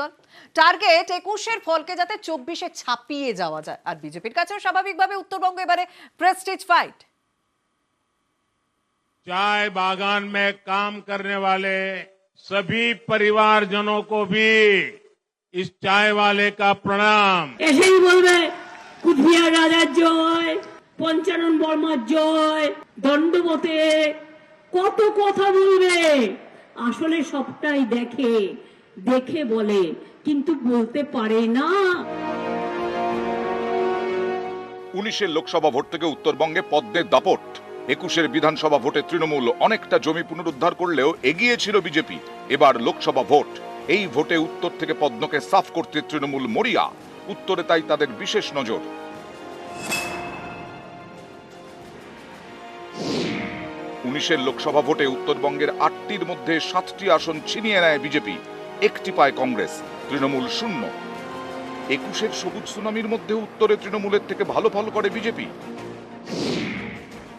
দল। টার্গেট 21-এর ফলকে যাতে 24-এ ছাপিয়ে যাওয়া যায়। আর বিজেপির কাছেও স্বাভাবিকভাবে উত্তরবঙ্গ এবারে প্রেস্টিজ ফাইট। चाय बागान में काम करने वाले सभी परिवारजनों को भी इस चाय वाले का प्रणाम। এসেই বলবে কুচবিহার রাজার জয়, পঞ্চানন বর্মার জয়, দণ্ডবতে কত কথা বলবে। আসলে সবটাই দেখে দেখে বলে, কিন্তু বলতে পারে না। 19-এর লোকসভা ভোট থেকে উত্তরবঙ্গে পদ্মের দাপট। 21-এর বিধানসভা ভোটে তৃণমূল অনেকটা জমি পুনরুদ্ধার করলেও এগিয়ে ছিল বিজেপি। এবার লোকসভা ভোট, এই ভোটে উত্তর থেকে পদ্মকে সাফ করতে তৃণমূল মরিয়া। উত্তরে তাই তাদের বিশেষ নজর। 19-এর লোকসভা ভোটে উত্তরবঙ্গের 8টির মধ্যে 7টি আসন ছিনিয়ে নেয় বিজেপি, 1টি পায় কংগ্রেস, তৃণমূল 0। 21-এর সবুজ সুনামির মধ্যে উত্তরে তৃণমূলের থেকে ভালো ফল করে বিজেপি।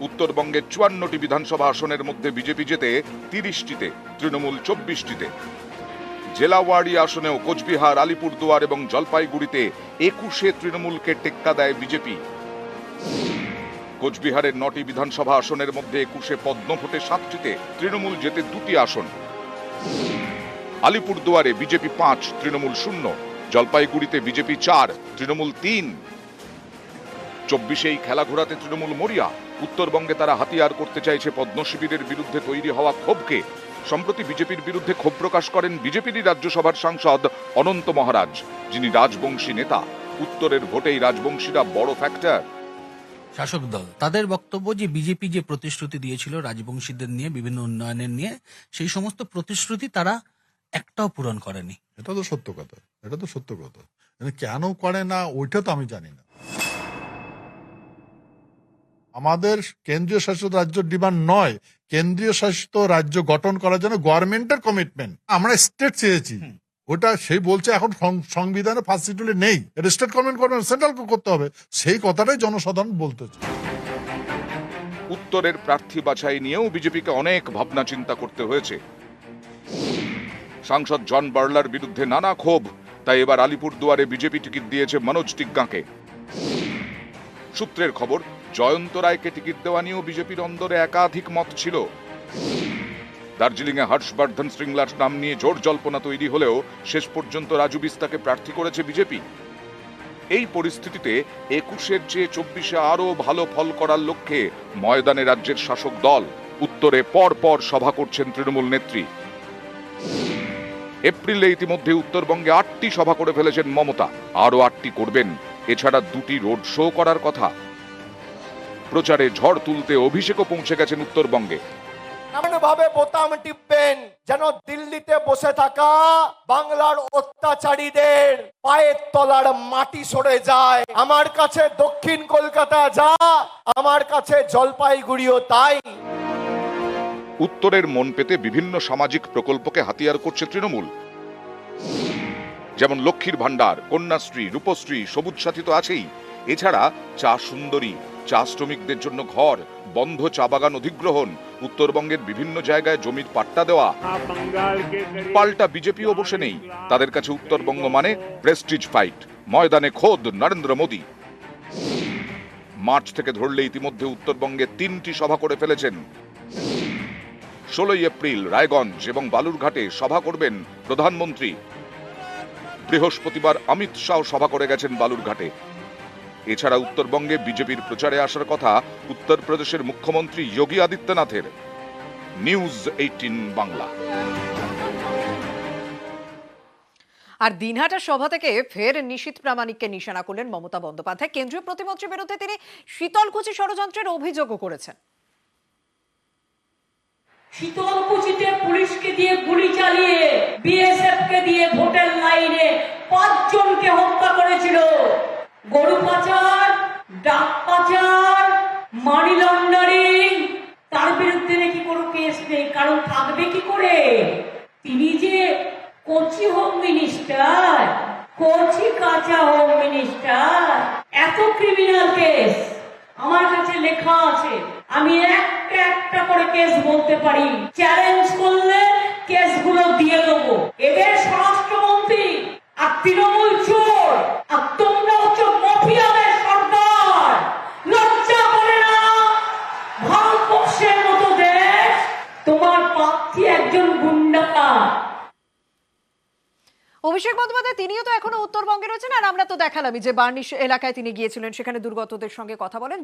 উত্তরবঙ্গের 54টি বিধানসভা আসনের মধ্যে বিজেপি জেতে 30টিতে, তৃণমূল 24টিতে। জেলাওয়াড়ি আসনেও কোচবিহার, আলিপুরদুয়ার এবং জলপাইগুড়িতে 21-এ তৃণমূলকে টেক্কা দেয় বিজেপি। কোচবিহারের 9টি বিধানসভা আসনের মধ্যে 21-এ পদ্ম ভোটে 7টিতে, তৃণমূল জেতে 2টি আসন। আলিপুরদুয়ারে বিজেপি 5, তৃণমূল 0, জলপাইগুড়িতে বিজেপি 4, তৃণমূল 3। 24-এই খেলা ঘোরাতে তৃণমূল মরিয়া। উত্তরবঙ্গে তারা হাতিয়ার করতে চাইছে পদ্ম শিবিরের বিরুদ্ধে তৈরি হওয়া ক্ষোভকে। সম্প্রতি বিজেপির বিরুদ্ধে ক্ষোভ প্রকাশ করেন বিজেপিরই রাজ্যসভার সাংসদ অনন্ত মহারাজ, যিনি রাজবংশী নেতা। উত্তরের ভোটেই রাজবংশীরা বড় ফ্যাক্টর। শাসক দল তাদের বক্তব্য যে বিজেপি যে প্রতিশ্রুতি দিয়েছিল রাজবংশীদের নিয়ে, বিভিন্ন উন্নয়নের নিয়ে, সেই সমস্ত প্রতিশ্রুতি তারা একটাও পূরণ করেনি। এটা তো সত্য কথা, এটা তো সত্য কথা। কেন করে না ওইটা তো আমি জানি না। আমাদের কেন্দ্রীয় শাসিত রাজ্য ডিমান্ড নয়, কেন্দ্রীয় শাসিত রাজ্য গঠন করার জন্য গভর্নমেন্টের কমিটমেন্ট। আমরা স্টেট চেয়েছি, ওটা সেই বলছে এখন সংবিধানে ফার্স্ট শিডিউলে নেই, এটা স্টেট গভর্নমেন্ট করবে, সেন্ট্রাল করতে হবে। সেই কথাটাই জনসাধারণ বলতেছে। উত্তরের প্রার্থী বাছাই নিয়েও বিজেপিকে অনেক ভাবনা চিন্তা করতে হয়েছে। সাংসদ জন বার্লার বিরুদ্ধে নানা ক্ষোভ, তাই এবার আলিপুরদুয়ারে বিজেপি টিকিট দিয়েছে মনোজ টিগ্গাকে। সূত্রের খবর, জয়ন্ত রায়কে টিকিট দেওয়া নিয়েও বিজেপির অন্দরে একাধিক মত ছিল। দার্জিলিংয়ে হর্ষবর্ধন শ্রীংলার নাম নিয়ে জোর জল্পনা তৈরি হলেও শেষ পর্যন্ত রাজু বিস্তাকে প্রার্থী করেছে বিজেপি। এই পরিস্থিতিতে 21-এর চেয়ে 24-এ আরো ভালো ফল করার লক্ষ্যে ময়দানে রাজ্যের শাসক দল। উত্তরে পর পর সভা করছেন তৃণমূল নেত্রী। এপ্রিলে ইতিমধ্যে উত্তরবঙ্গে 8টি সভা করে ফেলেছেন মমতা, আরো 8টি করবেন। এছাড়া 2টি রোড শো করার কথা। প্রচারে ঝড় তুলতে অভিষেকও পৌঁছে গেছেন উত্তরবঙ্গে। এমন ভাবে বোতাম টিপবেন যেন দিল্লিতে বসে থাকা বাংলার অত্যাচারীদের পায়ের তলার মাটি সরে যায়। আমার কাছে দক্ষিণ কলকাতা যা, আমার কাছে জলপাইগুড়িও তাই। উত্তরের মন পেতে বিভিন্ন সামাজিক প্রকল্পকে হাতিয়ার করছে তৃণমূল, যেমন লক্ষ্মীর ভান্ডার, কন্যাশ্রী, রূপশ্রী, সবুজ সাথী তো আছেই। এছাড়া চা সুন্দরী, চা শ্রমিকদের জন্য ঘর, বন্ধ চা বাগান অধিগ্রহণ, উত্তরবঙ্গের বিভিন্ন জায়গায় জমির পাট্টা দেওয়া। পাল্টা বিজেপিও বসে নেই, তাদের কাছে উত্তরবঙ্গ মানে প্রেস্টিজ ফাইট। ময়দানে খোদ নরেন্দ্র মোদী। মার্চ থেকে ধরলে ইতিমধ্যে উত্তরবঙ্গে 3টি সভা করে ফেলেছেন। 16 এপ্রিল রায়গঞ্জ এবং বালুরঘাটে সভা করবেন প্রধানমন্ত্রী। বৃহস্পতিবার অমিত শাহ সভা করে গেছেন বালুরঘাটে। এছাড়া উত্তরবঙ্গে বিজেপির প্রচারে আসার কথা উত্তরপ্রদেশের মুখ্যমন্ত্রী যোগী আদিত্যনাথের। নিউজ 18 বাংলা। আর দিনহাটা সভা থেকে ফের নিশীথ প্রামাণিককে নিশানা করলেন মমতা বন্দ্যোপাধ্যায়। কেন্দ্রীয় প্রতিমন্ত্রীর বিরুদ্ধে তিনি শীতলকুচি ষড়যন্ত্রের অভিযোগও করেছেন। শীতলকুচিতে পুলিশকে দিয়ে গুলি চালিয়ে, বিএসএফ কে দিয়ে ভোটের লাইনে 5 জনকে হত্যা করেছিল। গরু পাচার, ডাক পাচার, মানি লন্ডারিং, তার বিরুদ্ধে নাকি কোনো কেস নেই। কারণ থাকবে কি করে? তিনি যে কোচি হোম মিনিস্টার, কোচি কাঁচা হোম মিনিস্টার। এত ক্রিমিনাল কেস আমার কাছে লেখা আছে, আমি একটা একটা করে কেস বলতে পারি। চ্যালেঞ্জ করলে কেসগুলো দিয়ে দেবো। এদের স্বরাষ্ট্রমন্ত্রী বাগচি একজন গুন্ডা। অভিষেক বন্দ্যোপাধ্যায় তিনিও তো এখনো উত্তরবঙ্গে রয়েছেন, আর আমরা তো দেখালামই যে বার্নিশ এলাকায় তিনি গিয়েছিলেন, সেখানে দুর্গতদের সঙ্গে কথা বলেন।